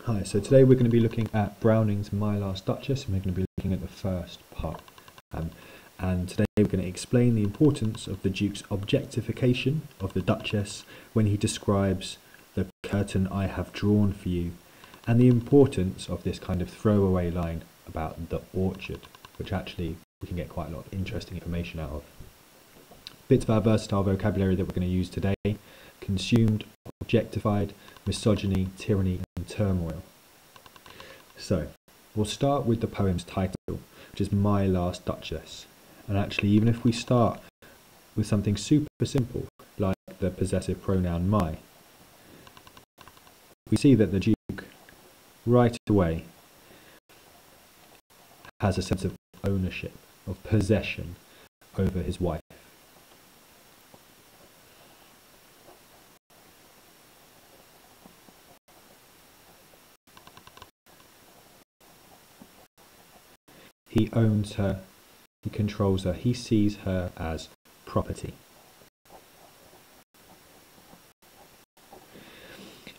Hi, so today we're going to be looking at Browning's My Last Duchess, and we're going to be looking at the first part. And today we're going to explain the importance of the Duke's objectification of the Duchess when he describes the curtain I have drawn for you, and the importance of this kind of throwaway line about the orchard, which actually we can get quite a lot of interesting information out of. Bits of our versatile vocabulary that we're going to use today: consumed, objectified, misogyny, tyranny and turmoil. So we'll start with the poem's title, which is My Last Duchess. And actually, even if we start with something super simple like the possessive pronoun my, we see that the Duke right away has a sense of ownership, of possession over his wife. He owns her, he controls her, he sees her as property.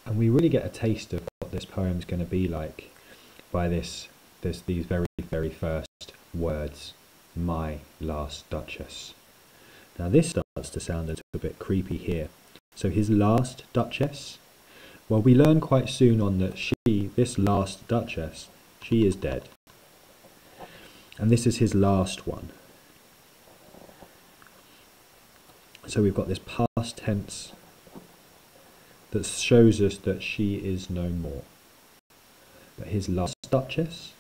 And we really get a taste of what this poem is going to be like by these very, very first words, my last Duchess. Now this starts to sound a little bit creepy here. So his last Duchess? Well, we learn quite soon on that this last Duchess, she is dead. And this is his last one. So we've got this past tense that shows us that she is no more. But his last Duchess,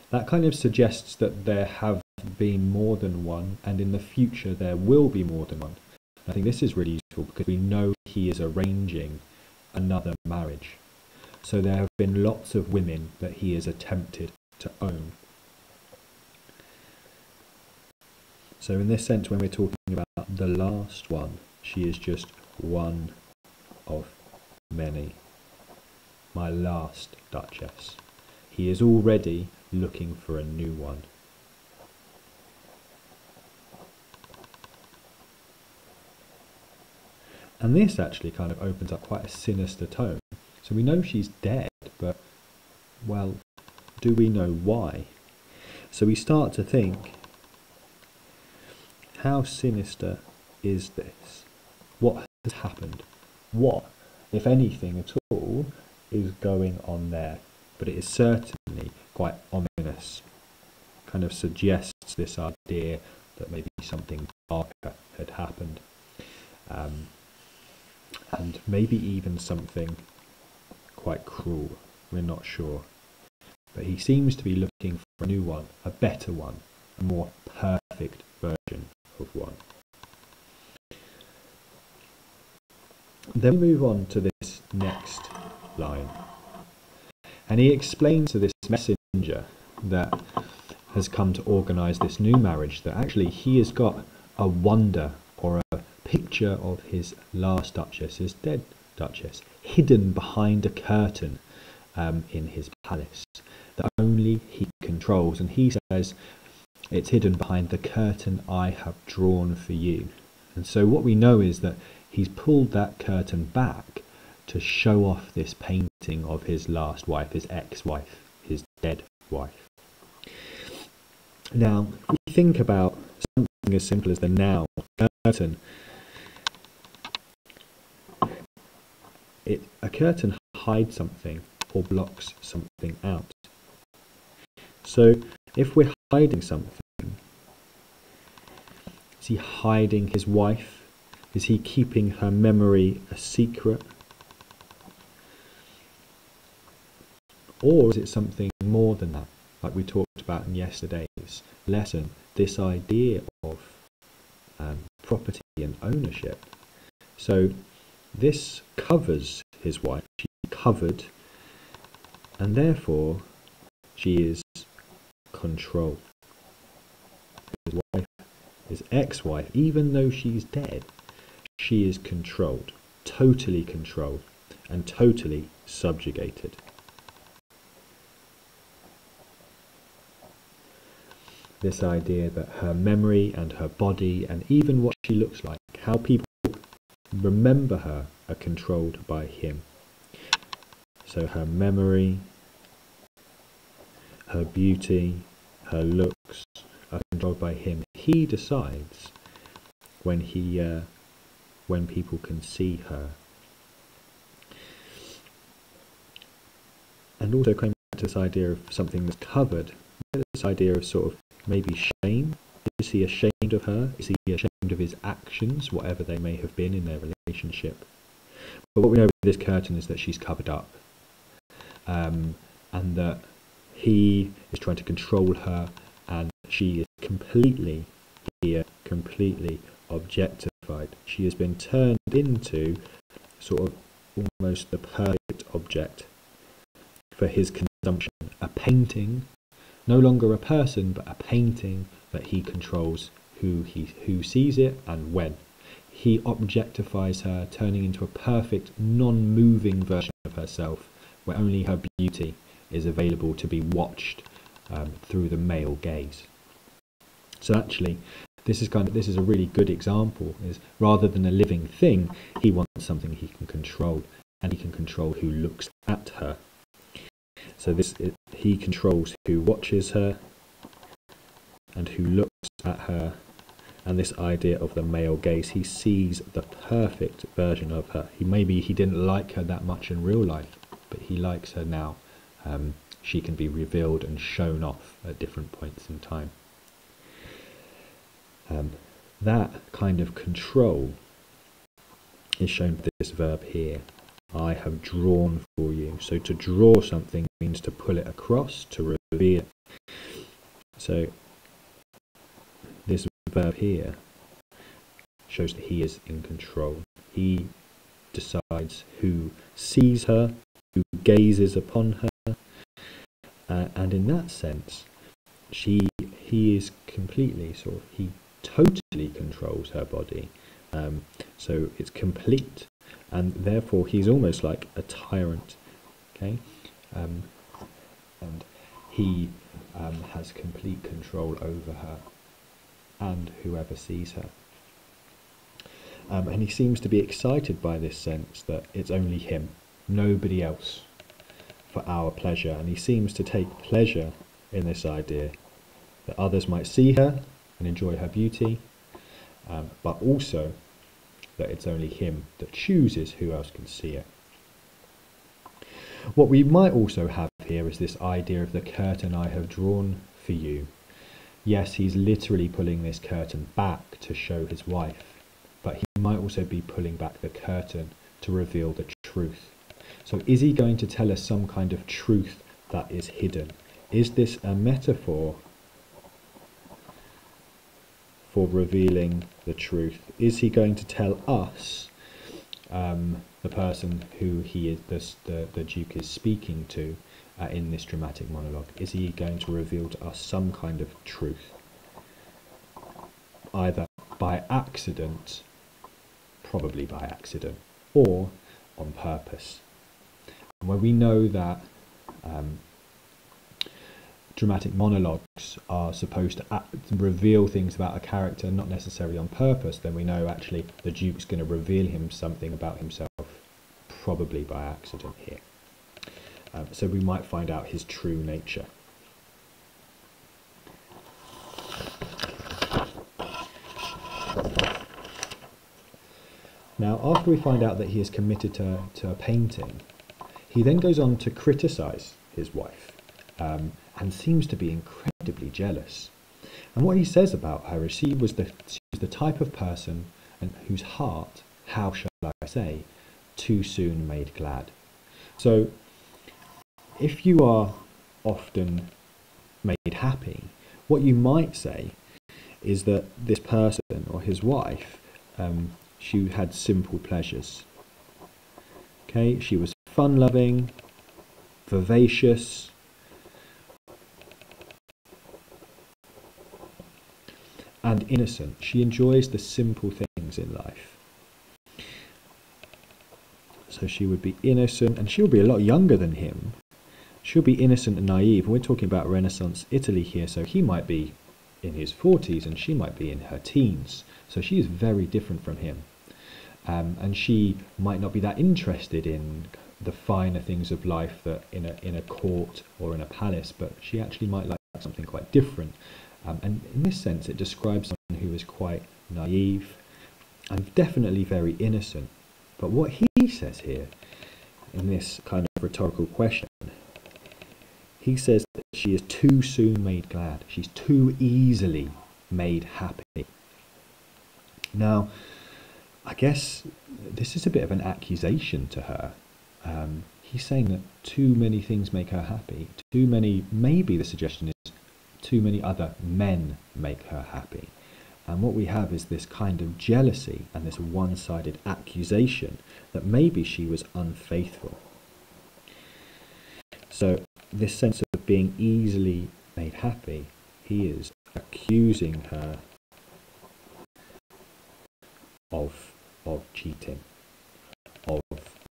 that kind of suggests that there have been more than one, and in the future there will be more than one. I think this is really useful because we know he is arranging another marriage. So there have been lots of women that he has attempted to own. So in this sense, when we're talking about the last one, she is just one of many. My last Duchess. He is already looking for a new one. And this actually kind of opens up quite a sinister tone. So we know she's dead, but, well, do we know why? So we start to think, how sinister is this? What has happened? What, if anything at all, is going on there? But it is certainly quite ominous. Kind of suggests this idea that maybe something darker had happened. And maybe even something quite cruel. We're not sure. But he seems to be looking for a new one, a better one, a more perfect version of one. Then we move on to this next line, and he explains to this messenger that has come to organise this new marriage that actually he has got a wonder or a picture of his last Duchess, his dead Duchess, hidden behind a curtain in his palace that only he controls, and he says it's hidden behind the curtain I have drawn for you. And so what we know is that he's pulled that curtain back to show off this painting of his last wife, his ex-wife, his dead wife. Now, if we think about something as simple as the noun curtain, a curtain hides something or blocks something out. So if we're hiding something, is he hiding his wife? Is he keeping her memory a secret? Or is it something more than that, like we talked about in yesterday's lesson, this idea of property and ownership? So this covers his wife, she's covered, and therefore she is controlled. His wife, his ex-wife, even though she's dead, she is controlled, and totally subjugated. This idea that her memory and her body and even what she looks like, how people remember her, are controlled by him. So her memory, her beauty, her looks are controlled by him. He decides when people can see her. And also coming back to this idea of something that's covered, this idea of sort of maybe shame. Is he ashamed of her? Is he ashamed of his actions, whatever they may have been in their relationship? But what we know with this curtain is that she's covered up, and that he is trying to control her, and she is completely objectified. She has been turned into sort of almost the perfect object for his consumption. A painting, no longer a person, but a painting that he controls who sees it and when. He objectifies her, turning into a perfect, non-moving version of herself, where only her beauty is available to be watched through the male gaze. So actually, this is a really good example. Is rather than a living thing, he wants something he can control, and he can control who looks at her. So he controls who watches her and who looks at her, and this idea of the male gaze. He sees the perfect version of her. Maybe he didn't like her that much in real life, but he likes her now. She can be revealed and shown off at different points in time. That kind of control is shown with this verb here. I have drawn for you. So to draw something means to pull it across, to reveal it. So this verb here shows that he is in control. He decides who sees her, who gazes upon her, and in that sense, he is completely he totally controls her body. So it's complete, and therefore he's almost like a tyrant. Okay, and he has complete control over her and whoever sees her. And he seems to be excited by this sense that it's only him, nobody else, for our pleasure. And he seems to take pleasure in this idea that others might see her and enjoy her beauty, but also that it's only him that chooses who else can see it. What we might also have here is this idea of the curtain I have drawn for you. Yes, he's literally pulling this curtain back to show his wife, but he might also be pulling back the curtain to reveal the truth. So is he going to tell us some kind of truth that is hidden? Is this a metaphor for revealing the truth? Is he going to tell us, the person who he is, the Duke is speaking to in this dramatic monologue, is he going to reveal to us some kind of truth, either by accident, probably by accident, or on purpose? And when we know that dramatic monologues are supposed to reveal things about a character, not necessarily on purpose, then we know actually the Duke's going to reveal him something about himself, probably by accident here. So we might find out his true nature. Now, after we find out that he is committed to a painting, he then goes on to criticise his wife, and seems to be incredibly jealous. And what he says about her is she was the type of person and whose heart, how shall I say, too soon made glad. So if you are often made happy, what you might say is that this person or his wife, she had simple pleasures. Okay, she was fun-loving, vivacious, and innocent. She enjoys the simple things in life. So she would be innocent, and she'll be a lot younger than him. She'll be innocent and naive. We're talking about Renaissance Italy here, so he might be in his 40s and she might be in her teens. So she is very different from him. And she might not be that interested in the finer things of life that in a court or in a palace, but she actually might like something quite different. And in this sense, it describes someone who is quite naive and definitely very innocent. But what he says here, in this kind of rhetorical question, he says that she is too soon made glad. She's too easily made happy. Now, I guess this is a bit of an accusation to her. He's saying that too many things make her happy. Too many, maybe the suggestion is too many other men make her happy. And what we have is this kind of jealousy and this one-sided accusation that maybe she was unfaithful. So this sense of being easily made happy, he is accusing her of cheating, of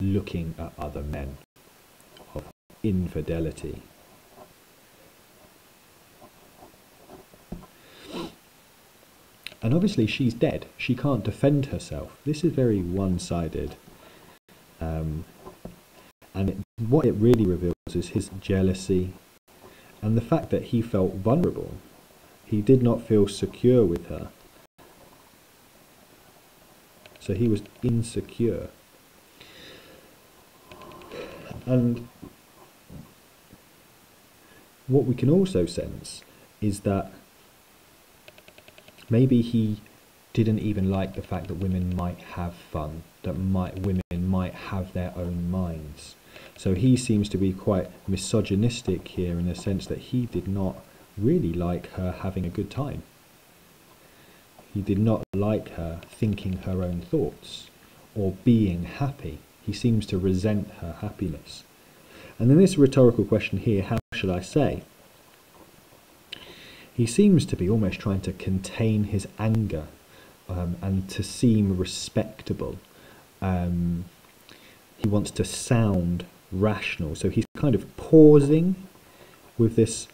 looking at other men, of infidelity. And obviously she's dead. She can't defend herself. This is very one-sided. And what it really reveals is his jealousy and the fact that he felt vulnerable. He did not feel secure with her. So he was insecure. And what we can also sense is that maybe he didn't even like the fact that women might have fun, that women might have their own minds. So he seems to be quite misogynistic here in the sense that he did not really like her having a good time. He did not like her thinking her own thoughts or being happy. He seems to resent her happiness. And in this rhetorical question here, how should I say? He seems to be almost trying to contain his anger and to seem respectable. He wants to sound rational. So he's kind of pausing with this.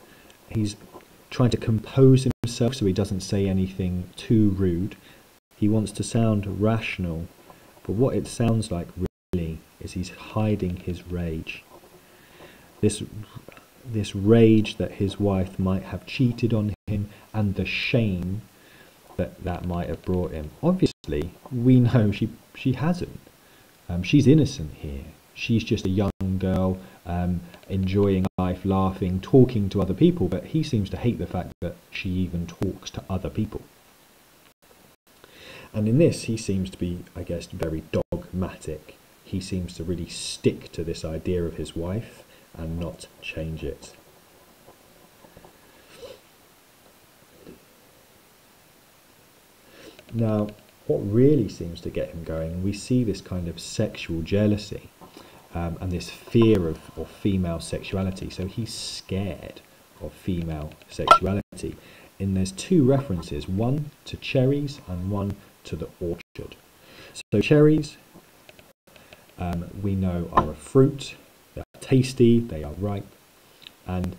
He's trying to compose himself so he doesn't say anything too rude. He wants to sound rational. But what it sounds like really is he's hiding his rage. This rage that his wife might have cheated on him and the shame that might have brought him. Obviously, we know she hasn't. She's innocent here. She's just a young girl enjoying life, laughing, talking to other people, but he seems to hate the fact that she even talks to other people. And in this, he seems to be, I guess, very dogmatic. He seems to really stick to this idea of his wife and not change it. Now, what really seems to get him going, we see this kind of sexual jealousy and this fear of female sexuality. So he's scared of female sexuality. And there's two references, one to cherries and one to the orchard. So cherries, we know, are a fruit. They're tasty, they are ripe. And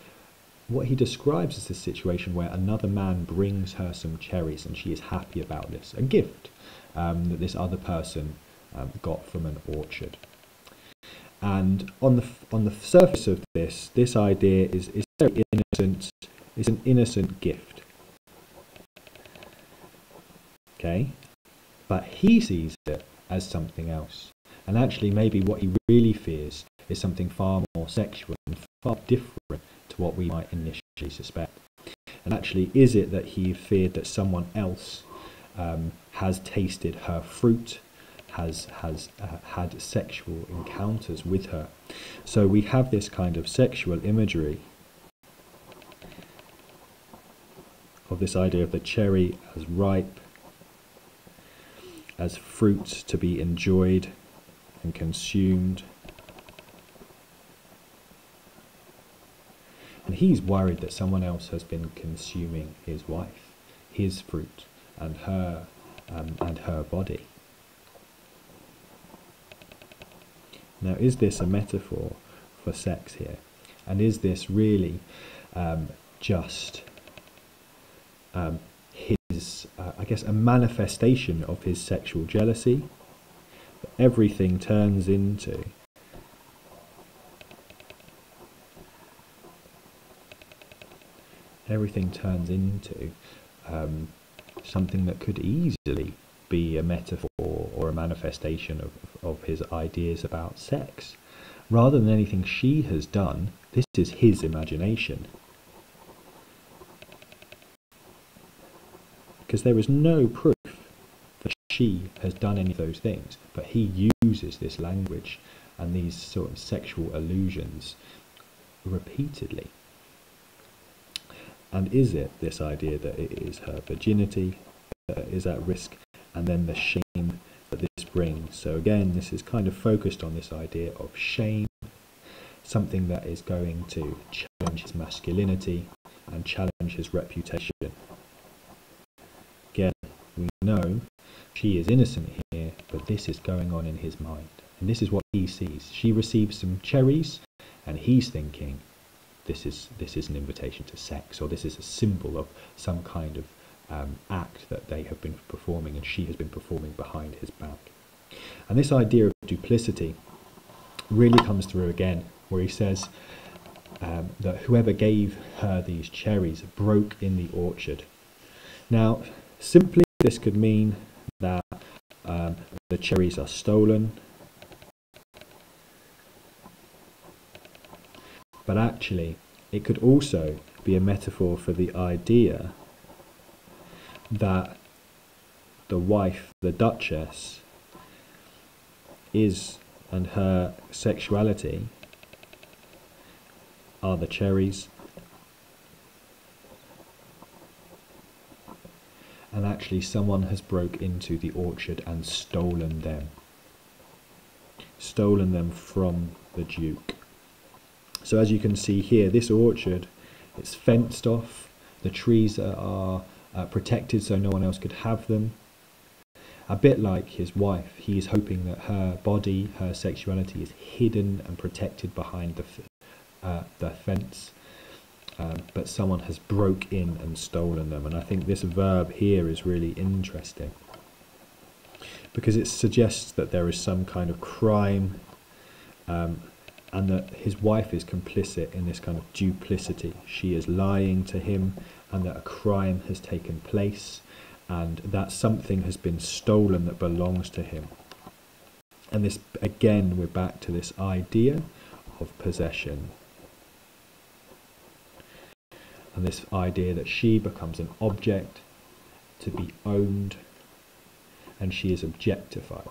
what he describes is this situation where another man brings her some cherries and she is happy about this, a gift that this other person got from an orchard. And on the surface of this idea is very innocent. It's an innocent gift. Okay, but he sees it as something else. And actually, maybe what he really fears is something far more sexual and far different to what we might initially suspect. And actually, is it that he feared that someone else has tasted her fruit, has had sexual encounters with her? So we have this kind of sexual imagery of this idea of the cherry as ripe, as fruit to be enjoyed and consumed. And he's worried that someone else has been consuming his wife, his fruit, and her body. Now, is this a metaphor for sex here? And is this really just his, I guess, a manifestation of his sexual jealousy? That everything turns into everything turns into something that could easily be a metaphor or a manifestation of his ideas about sex. Rather than anything she has done, this is his imagination. Because there is no proof that she has done any of those things, but he uses this language and these sort of sexual allusions repeatedly. And is it this idea that it is her virginity that is at risk, and then the shame that this brings? So again, this is kind of focused on this idea of shame, something that is going to challenge his masculinity and challenge his reputation. Again, we know she is innocent here, but this is going on in his mind. And this is what he sees. She receives some cherries, and he's thinking, this is an invitation to sex, or this is a symbol of some kind of act that they have been performing and she has been performing behind his back. And this idea of duplicity really comes through again, where he says that whoever gave her these cherries broke in the orchard. Now, simply this could mean that the cherries are stolen, but actually it could also be a metaphor for the idea that the wife, the Duchess, is, and her sexuality are the cherries, and actually someone has broke into the orchard and stolen them from the Duke. So as you can see here, this orchard, it's fenced off, the trees are protected so no one else could have them. A bit like his wife, he is hoping that her body, her sexuality is hidden and protected behind the fence, but someone has broke in and stolen them. And I think this verb here is really interesting, because it suggests that there is some kind of crime, and that his wife is complicit in this kind of duplicity. She is lying to him, and that a crime has taken place, and that something has been stolen that belongs to him. And this, again, we're back to this idea of possession, and this idea that she becomes an object to be owned, and she is objectified.